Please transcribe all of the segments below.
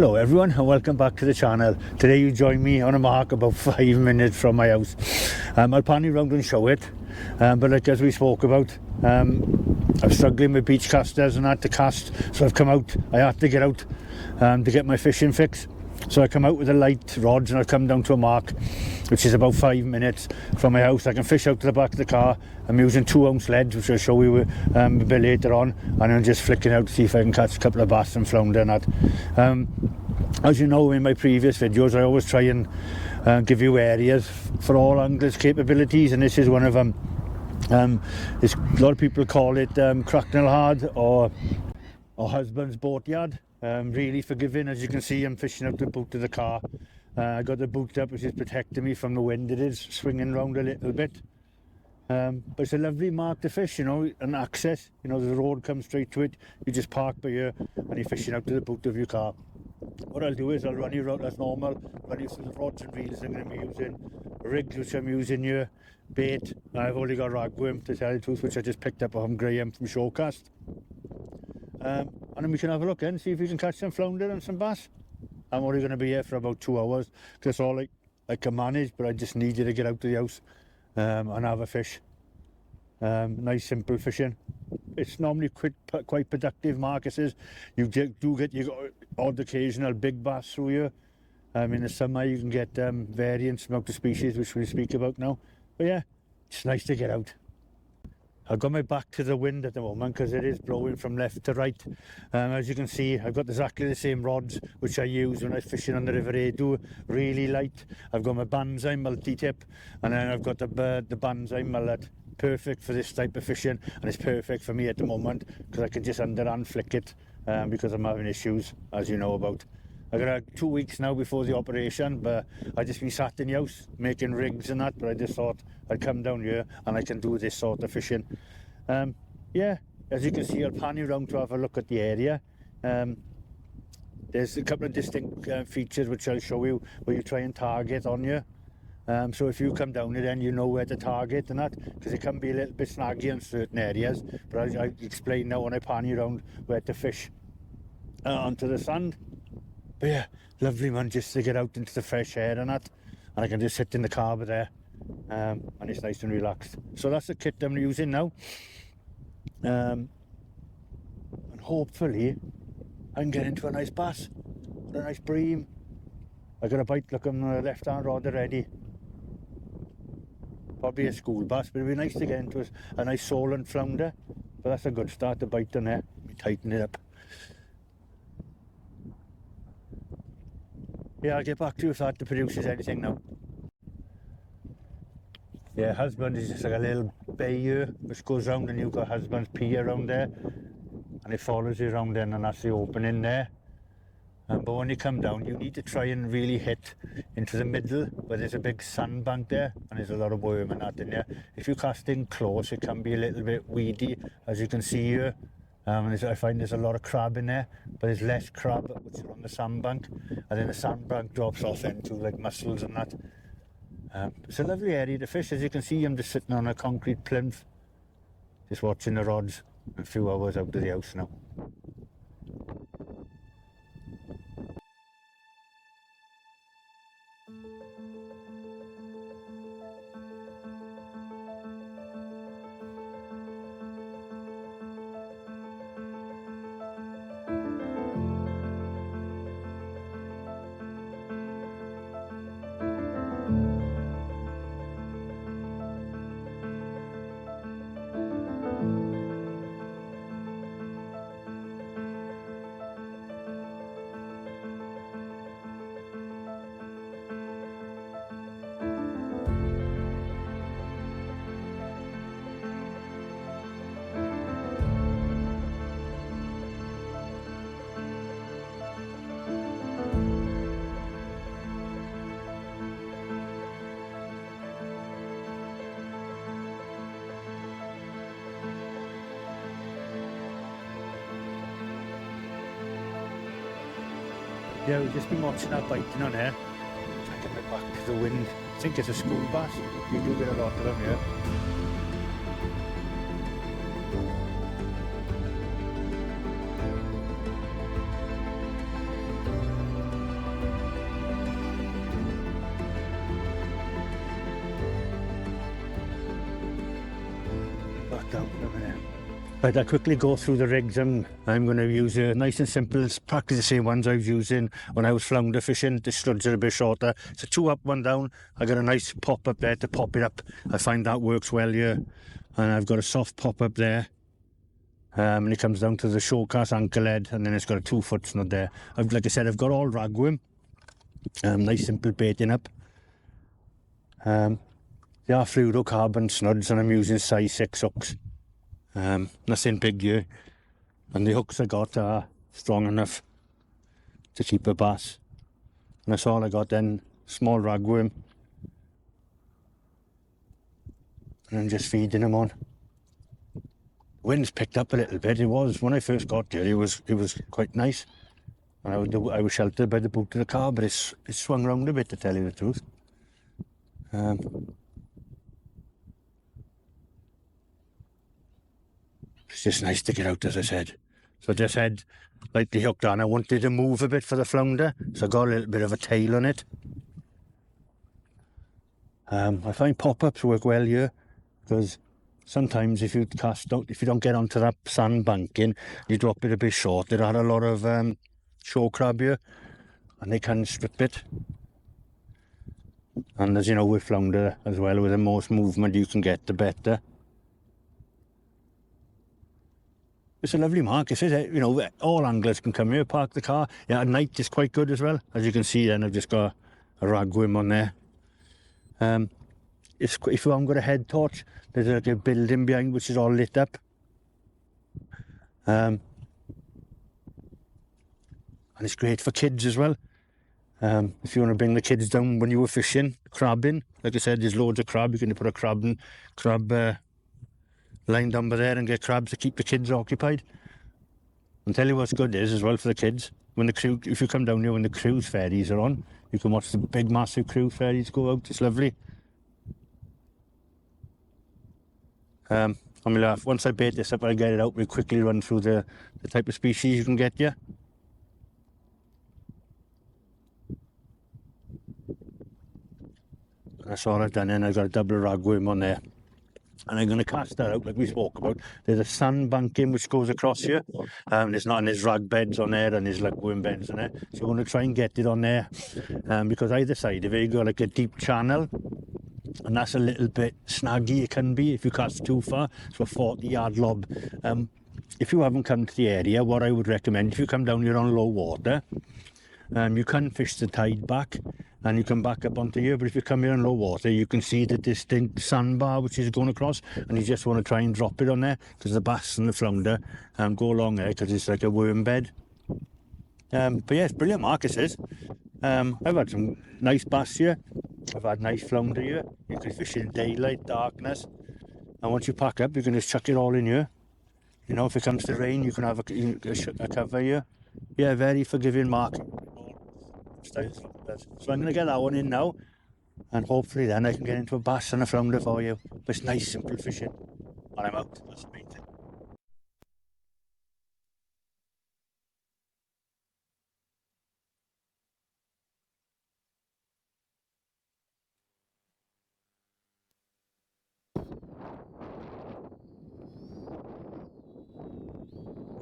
Hello everyone and welcome back to the channel. Today you join me on a mark about 5 minutes from my house. I'll pan you round and show it, but like as we spoke about, I'm struggling with beach casters and that to cast, so I've come out. I had to get out to get my fishing fix, so I come out with the light rods and I've come down to a mark which is about 5 minutes from my house. I can fish out to the back of the car. I'm using 2-ounce leads, which I'll show you a bit later on, and I'm just flicking out to see if I can catch a couple of bass and flounder and that. As you know, in my previous videos I always try and give you areas for all anglers' capabilities, and this is one of them. A lot of people call it Cracknell Hard or husband's boatyard. Really forgiving. As you can see, I'm fishing out the boot of the car. I got the boot up, which is protecting me from the wind. It is swinging round a little bit, but it's a lovely mark to fish, you know, and access. You know, the road comes straight to it. You just park by here and you're fishing out to the boot of your car. What I'll do is I'll run you out as normal, run you through the rods and reels I'm going to be using, rigs which I'm using here, bait. I've only got ragworm, to tell you the truth, which I just picked up from Graham from Showcast. And then we can have a look and see if we can catch some flounder and some bass. I'm only going to be here for about 2 hours, because that's all I can manage, but I just needed to get out of the house and have a fish. Nice simple fishing. It's normally quite productive marcasses. You do get your odd occasional big bass through here. In the summer you can get variants from out the species, which we'll speak about now. But yeah, it's nice to get out. I've got my back to the wind at the moment because it is blowing from left to right. As you can see, I've got exactly the same rods which I use when I'm fishing on the River Edu, really light. I've got my Banzai multi-tip, and then I've got the Banzai mullet. Perfect for this type of fishing, and it's perfect for me at the moment because I can just underhand flick it because I'm having issues, as you know about. I got 2 weeks now before the operation, but I just been sat in the house making rigs and that, but I just thought I'd come down here and I can do this sort of fishing. Yeah, as you can see, I'll pan you around to have a look at the area. There's a couple of distinct features which I'll show you where you try and target on you. So if you come down here, then you know where to target and that, because it can be a little bit snaggy in certain areas, but I'll explain now when I pan you around where to fish onto the sand. But yeah, lovely man, just to get out into the fresh air and that, and I can just sit in the car over there, and it's nice and relaxed. So that's the kit I'm using now, and hopefully I can get into a nice bass or a nice bream. I got a bite, look, on the left hand rod already. Probably a school bass, but it'd be nice to get into a nice Solent flounder. But that's a good start to bite on there. Let me tighten it up. Yeah, I'll get back to you if that produces anything now. Yeah, husband is just like a little bay here, which goes round, and you've got husband's pier around there, and it follows you around then, and that's the opening there. But when you come down, you need to try and really hit into the middle where there's a big sandbank there, and there's a lot of worm and that in there. If you cast in close, it can be a little bit weedy, as you can see here. I find there's a lot of crab in there, but there's less crab which is on the sandbank, and then the sandbank drops off into like mussels and that. It's a lovely area to fish. As you can see, I'm just sitting on a concrete plinth, just watching the rods. A few hours out of the house now. Yeah, we've just been watching that biting on here. Trying to get my back to the wind. I think it's a school bass. You do get a lot of them here. Right, I'll quickly go through the rigs I'm going to use here. Nice and simple, it's practically the same ones I was using when I was flounder fishing. The studs are a bit shorter. It's a 2 up, 1 down. I got a nice pop up there to pop it up. I find that works well here. And I've got a soft pop up there. And it comes down to the showcast ankle head, and then it's got a 2 foot snud there. Like I said, I've got all ragworm. Nice simple baiting up. They are fluorocarbon snuds, and I'm using size 6 hooks. Nothing big here, and the hooks I got are strong enough to keep a bass, and that's all I got then. Small ragworm, and I'm just feeding them on. Wind's picked up a little bit. It was when I first got here, it was quite nice, and I was sheltered by the boot of the car, but it swung round a bit, to tell you the truth. It's just nice to get out, as I said. So I just had lightly hooked on. I wanted to move a bit for the flounder, so I got a little bit of a tail on it. I find pop-ups work well here, because sometimes if you don't get onto that sand banking, you drop it a bit short. There are a lot of shore crab here, and they can strip it. And as you know, with flounder as well, with the most movement you can get, the better. It's a lovely mark. It says, you know, all anglers can come here, park the car. Yeah, at night it's quite good as well. As you can see then, I've just got a ragworm on there. If you haven't got a head torch, there's like a building behind which is all lit up. And it's great for kids as well. If you want to bring the kids down when you were fishing, crabbing, like I said, there's loads of crab. You can put a crab line down by there and get crabs to keep the kids occupied. And tell you what's good is as well for the kids, if you come down here when the cruise ferries are on, you can watch the big massive cruise ferries go out. It's lovely. On my laugh, once I bait this up, I'll get it out. We'll quickly run through the type of species you can get here. That's all I've done, and I've got a double ragworm on there. And I'm going to cast that out like we spoke about. There's a sand banking which goes across here. There's not, and there's rag beds on there, and there's like worm beds on there. So we're going to try and get it on there, because either side of it, you've got like a deep channel, and that's a little bit snaggy. It can be if you cast too far. So a 40-yard lob. If you haven't come to the area, what I would recommend, if you come down here on low water, you can fish the tide back, and you can back up onto here. But if you come here in low water, you can see the distinct sandbar which is going across, and you just want to try and drop it on there, because the bass and the flounder go along there, because it's like a worm bed. But yeah, it's brilliant mark, it is. I've had some nice bass here. I've had nice flounder here. You can fish in daylight, darkness, and once you pack up, you can just chuck it all in here. You know, if it comes to rain, you can have a cover here. Yeah, very forgiving mark. So I'm going to get that one in now, and hopefully then I can get into a bass and a flounder for you. But it's nice, simple fishing, and I'm out. That's the main thing.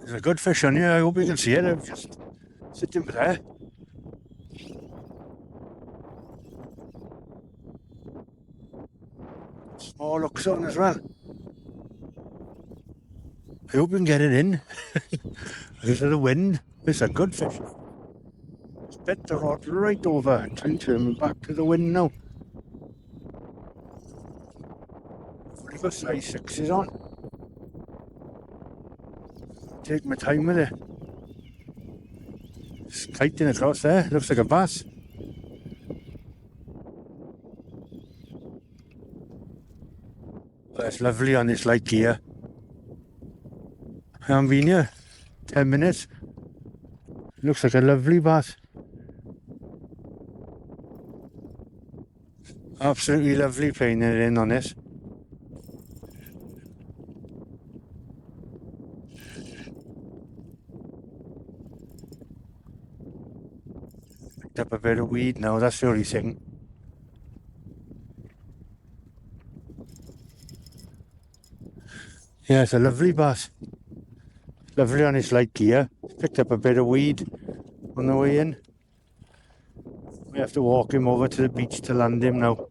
There's a good fish on here. I hope you can see it. I'm just sitting there. Small hooks on as well. I hope you can get it in. Because of the wind. It's a good fish. It's bent the rod right over. I'm trying to turn back to the wind now. I've only got size 6s on. Take my time with it. It's kiting across there. Looks like a bass. But it's lovely on this light gear. I haven't been here 10 minutes. Looks like a lovely bass. Absolutely lovely playing it in on this. Picked up a bit of weed now, that's the only thing. Yeah, it's a lovely bass. Lovely on its light gear. Picked up a bit of weed on the way in. We have to walk him over to the beach to land him now.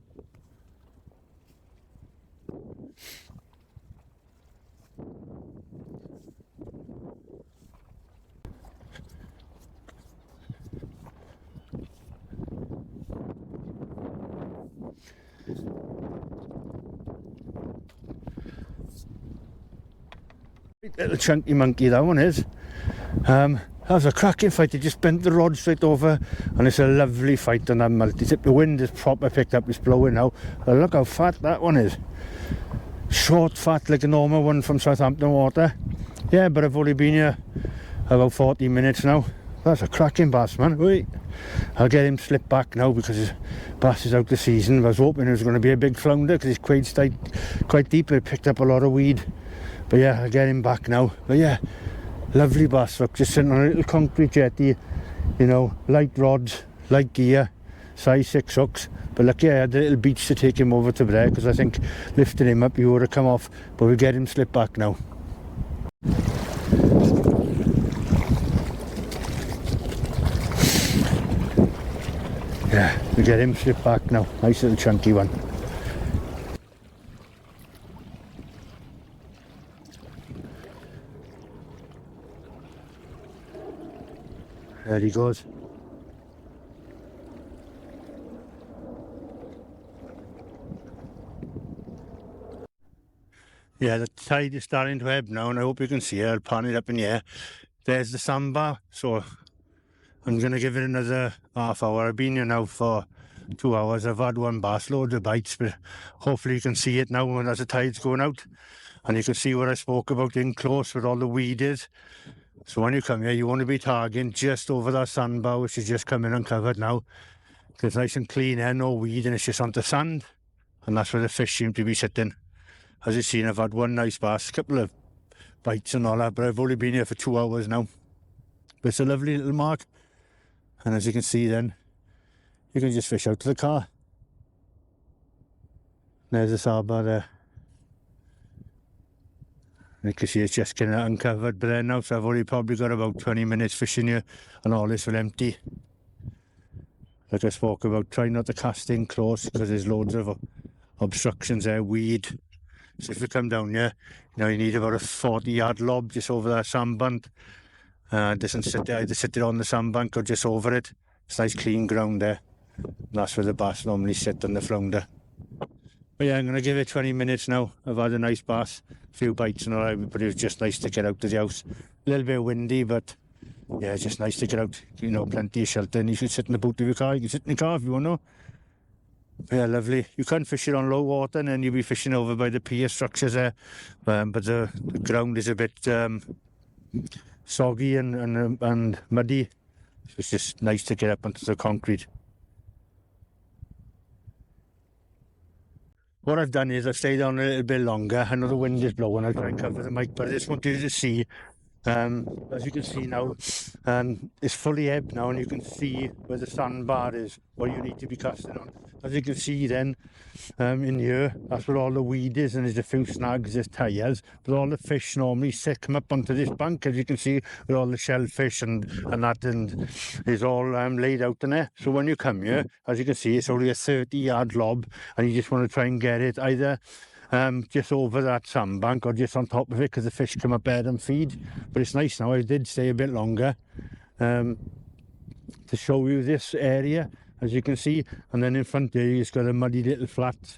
Little chunky monkey that one is. That was a cracking fight. He just bent the rod straight over, and it's a lovely fight on that multi-tip. The wind is proper picked up, it's blowing now. Look how fat that one is. Short, fat, like a normal one from Southampton water. Yeah, but I've only been here about 40 minutes now. That's a cracking bass, man. Wait, I'll get him slipped back now because his bass is out the season. I was hoping it was going to be a big flounder because his quade's quite deep. It picked up a lot of weed. But yeah, I'll get him back now. But yeah, lovely bass. Look, just sitting on a little concrete jetty, you know, light rods, light gear, size 6 hooks. But lucky I had a little beach to take him over to there, because I think lifting him up he would have come off. But we'll get him slipped back now. Yeah, we get him slipped back now. Nice little chunky one. There he goes. Yeah, the tide is starting to ebb now, and I hope you can see it. I'll pan it up in the air. There's the sandbar, so I'm going to give it another half hour. I've been here now for 2 hours. I've had one bass, loads of bites, but hopefully you can see it now as the tide's going out. And you can see what I spoke about in close with all the weed is. So when you come here, you want to be targeting just over that sandbar, which is just coming uncovered now. It's nice and clean here, no weed, and it's just onto sand. And that's where the fish seem to be sitting. As you've seen, I've had one nice bass, a couple of bites and all that, but I've only been here for 2 hours now. But it's a lovely little mark. And as you can see then, you can just fish out to the car. There's the sandbar there. And you can see it's just getting uncovered by there now, so I've only probably got about 20 minutes fishing here, and all this will empty. Like I spoke about, try not to cast in close because there's loads of obstructions there, weed. So if you come down here, you know, you need about a 40-yard lob just over that sandbank. Doesn't sit there, either sit it on the sandbank or just over it. It's nice clean ground there. And that's where the bass normally sit on the flounder. But yeah, I'm going to give it 20 minutes now. I've had a nice bass, a few bites and all that, but it was just nice to get out of the house. A little bit windy, but yeah, it's just nice to get out. You know, plenty of shelter, and you should sit in the boot of your car. You can sit in the car if you want to. Yeah, lovely. You can fish it on low water, and then you'll be fishing over by the pier structures there. But the ground is a bit soggy and muddy. So it's just nice to get up onto the concrete. What I've done is I've stayed on a little bit longer. I know the wind is blowing, I'll try and cover the mic, but I just wanted you to see, as you can see now, it's fully ebbed now, and you can see where the sandbar is, what you need to be casting on. As you can see then, in here, that's where all the weed is, and there's a few snags, there's tyres, but all the fish normally come up onto this bank, as you can see, with all the shellfish and that, and it's all laid out in there. So when you come here, as you can see, it's only a 30-yard lob, and you just want to try and get it either just over that sandbank or just on top of it, because the fish come up there and feed. But it's nice now, I did stay a bit longer to show you this area, as you can see. And then in front there, you've got a muddy little flat,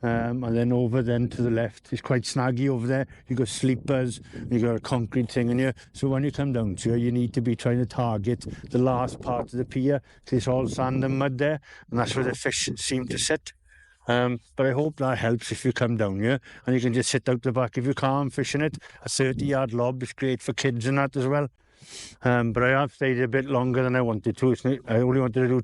and then over then to the left, it's quite snaggy over there. You've got sleepers, you've got a concrete thing in here. So when you come down to here, you need to be trying to target the last part of the pier, because it's all sand and mud there, and that's where the fish seem to sit. But I hope that helps if you come down here, and you can just sit out the back if you can't fishing it. A 30-yard lob is great for kids and that as well. But I have stayed a bit longer than I wanted to. I only wanted to do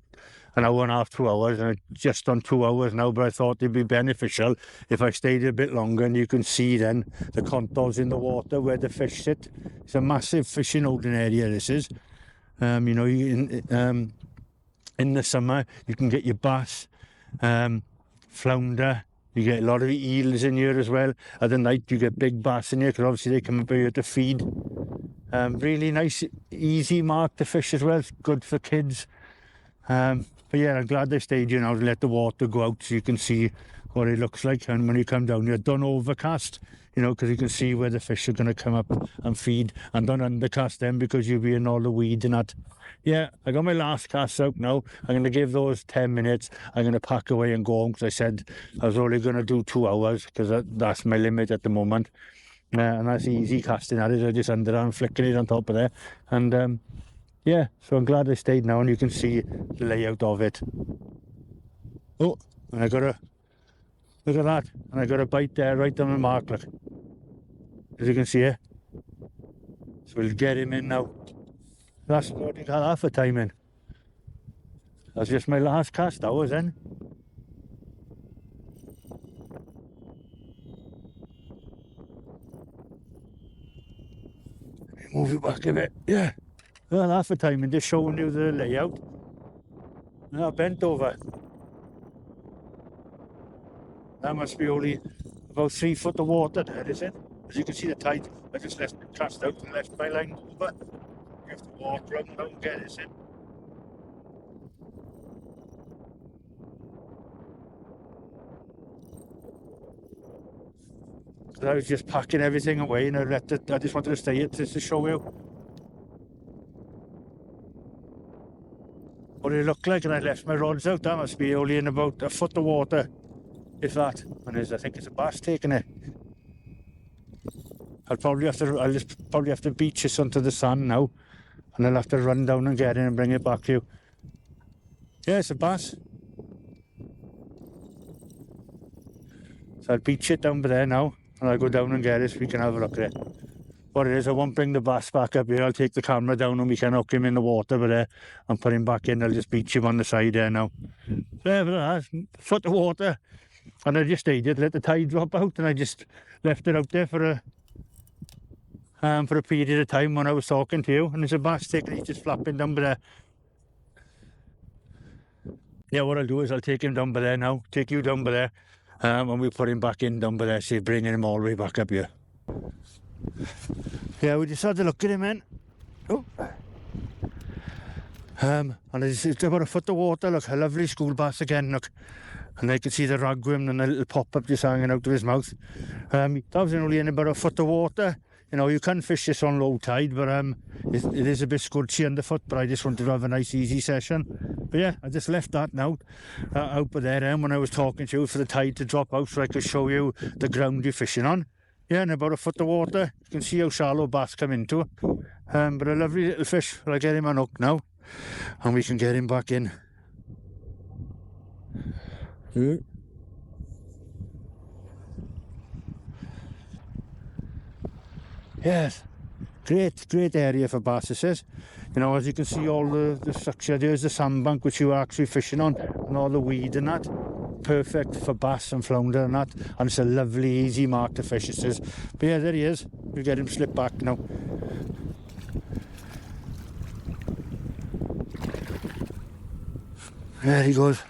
an hour and a half, 2 hours, and I'm just on 2 hours now, but I thought it'd be beneficial if I stayed a bit longer. And you can see then the contours in the water where the fish sit. It's a massive fishing holding area, this is. You know, in the summer you can get your bass, flounder, You get a lot of eels in here as well. At the night you get big bass in here because obviously they come up here to feed. Really nice, easy mark to fish as well. It's good for kids. But yeah, I'm glad they stayed here now to let the water go out so you can see what it looks like. And when you come down here, don't overcast, you know, because you can see where the fish are going to come up and feed. And don't undercast them because you'll be in all the weed and that. Yeah, I got my last cast out now. I'm going to give those 10 minutes. I'm going to pack away and go home because I said I was only going to do 2 hours because that's my limit at the moment. And that's easy casting at it. I just underhand flicking it on top of there. And yeah, so I'm glad I stayed now and you can see the layout of it. Oh, and I got a, look at that. And I got a bite there right on the mark, look. As you can see here. So we'll get him in now. That's what you got that for timing. That's just my last cast hours then. Move it back a bit, yeah. Well, that's for timing, just showing you the layout. Now bent over. That must be only about 3 foot of water there, is it? As you can see the tide, I just left it cast out and left my line over. You have to walk around and get this in. So I was just packing everything away and I just wanted to stay here just to show you what it looked like, and I left my rods out. That must be only in about a foot of water, if that. And I think it's a bass taking it. I'll probably have to beach this onto the sand now, and I'll have to run down and get it and bring it back to you. Yeah, it's a bass. So I'll beach it down there now, and I'll go down and get it so we can have a look at it. What it is, I won't bring the bass back up here. I'll take the camera down and we can hook him in the water there and put him back in. I'll just beach him on the side there now. There, that's a foot of water. And I just stayed here to let the tide drop out, and I just left it out there for a period of time when I was talking to you. And there's a bass stick and he's just flapping down there. Yeah, what I'll do is I'll take him down there now, take you down there, and we'll put him back in down there, see, bringing him all the way back up here. Yeah, we just had to look at him, man. Oh. And it's about a foot of water, look, a lovely school bass again, look. And I can see the ragworm and a little pop-up just hanging out of his mouth. That was only in about a foot of water. You know, you can fish this on low tide, but it is a bit scudgy underfoot, but I just wanted to have a nice easy session. But yeah, I just left that now out there when I was talking to you for the tide to drop out so I could show you the ground you're fishing on. Yeah, and about a foot of water. You can see how shallow bass come into it. But a lovely little fish. I'll get him on hook now and we can get him back in. Yeah. Yes, great area for bass this is. You know, as you can see all the structure, there's the sandbank which you are actually fishing on and all the weed and that. Perfect for bass and flounder and that, and it's a lovely easy mark to fish this is. But yeah, there he is. We'll get him slipped back now. There he goes.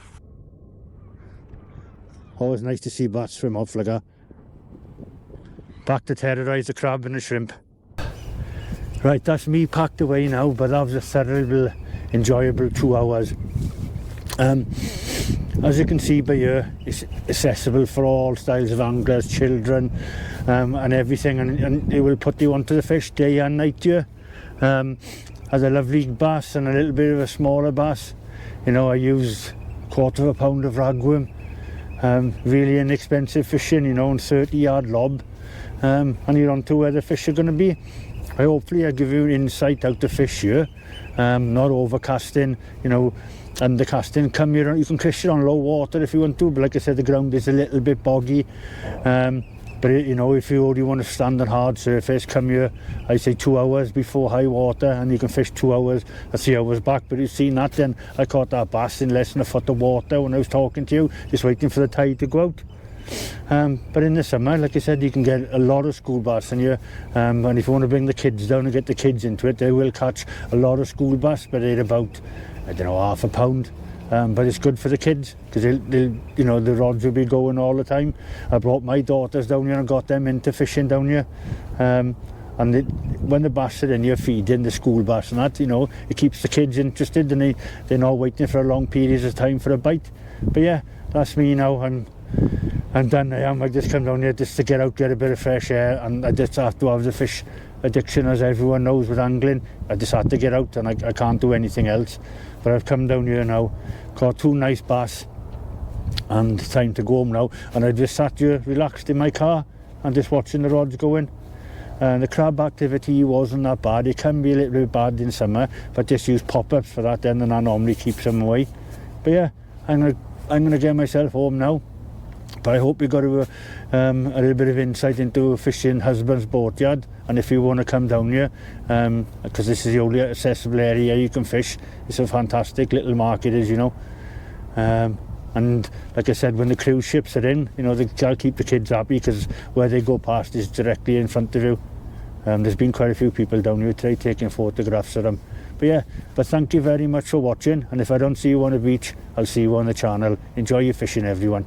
Always nice to see bass swim off like that. Back to terrorise the crab and the shrimp. Right, that's me packed away now, but that was a thoroughly enjoyable 2 hours. As you can see by here, it's accessible for all styles of anglers, children, and everything, and it will put you onto the fish day and night here. As a lovely bass and a little bit of a smaller bass, you know, I used 1/4 pound of ragworm. Really inexpensive fishing, you know, and 30-yard lob, and you're on to where the fish are going to be. Hopefully I give you insight how to fish here, not overcasting, you know, and the casting come here, you can fish it on low water if you want to, but like I said, the ground is a little bit boggy. But you know, if you only want to stand on hard surface, come here, I say 2 hours before high water, and you can fish 2 hours or 3 hours back. But you've seen that then, I caught that bass in less than a foot of water when I was talking to you, just waiting for the tide to go out. But in the summer, like I said, you can get a lot of school bass in here, and if you want to bring the kids down and get the kids into it, they will catch a lot of school bass, but they're about, I don't know, £1/2. but it's good for the kids because they'll, you know, the rods will be going all the time. I brought my daughters down here and got them into fishing down here. And when the bass are in here feeding, the school bass and that, you know, it keeps the kids interested, and they're not waiting for a long periods of time for a bite. But yeah, that's me now. I'm done. I just come down here just to get out, get a bit of fresh air, and I just have to have the fish addiction, as everyone knows with angling. I just had to get out, and I can't do anything else. But I've come down here now, caught 2 nice bass, and it's time to go home now. And I just sat here relaxed in my car and just watching the rods going. And the crab activity wasn't that bad. It can be a little bit bad in summer, but just use pop-ups for that then, and that normally keeps them away. But yeah, I'm gonna get myself home now. But I hope you got a little bit of insight into fishing husband's boatyard, and if you want to come down here, because this is the only accessible area you can fish. It's a fantastic little market, as you know. And like I said, when the cruise ships are in, you know, they'll keep the kids happy because where they go past is directly in front of you. There's been quite a few people down here today taking photographs of them. But yeah, but thank you very much for watching, and if I don't see you on the beach, I'll see you on the channel. Enjoy your fishing, everyone.